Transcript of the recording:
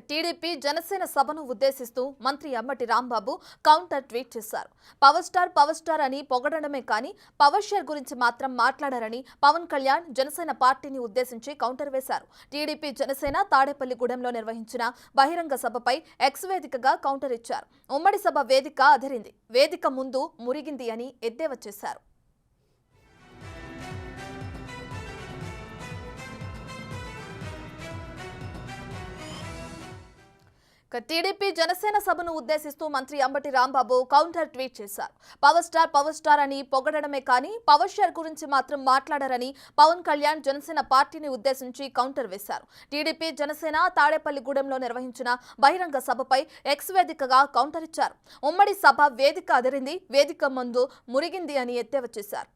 TDP Janasena సభను ఉద్దేశిస్తూ మంత్రి Ambati Rambabu counter tweet చేశారు. పవర్ స్టార్ అని పొగడమే కానీ పవర్ షేర్ గురించి మాత్రం మాట్లాడారని పవన్ కళ్యాణ్ జనసేన పార్టీని ఉద్దేశించి కౌంటర్ వేశారు. టీడీపీ జనసేన తాడేపల్లిగూడెంలో నిర్వహించిన బహిరంగ సభపై ఎక్స్ వేదికగా కౌంటర్ ఇచ్చారు. ఉమ్మడి సభ వేదిక అదిరింది, వేదిక ముందు మురిగింది అని ఎద్దేవా చేశారు. టీడీపీ జనసేన సభను ఉద్దేశిస్తూ మంత్రి అంబటి రాంబాబు కౌంటర్ ట్వీట్ చేశారు. పవర్ స్టార్ అని పొగడమే కానీ పవర్ షేర్ గురించి మాత్రం మాట్లాడారని పవన్ కళ్యాణ్ జనసేన పార్టీని ఉద్దేశించి కౌంటర్ వేశారు. టీడీపీ జనసేన తాడేపల్లిగూడెంలో నిర్వహించిన బహిరంగ సభపై ఎక్స్ వేదికగా కౌంటర్ ఇచ్చారు. ఉమ్మడి సభ వేదిక అదిరింది, వేదిక ముందు మురిగింది అని ఎద్దేవా చేశారు.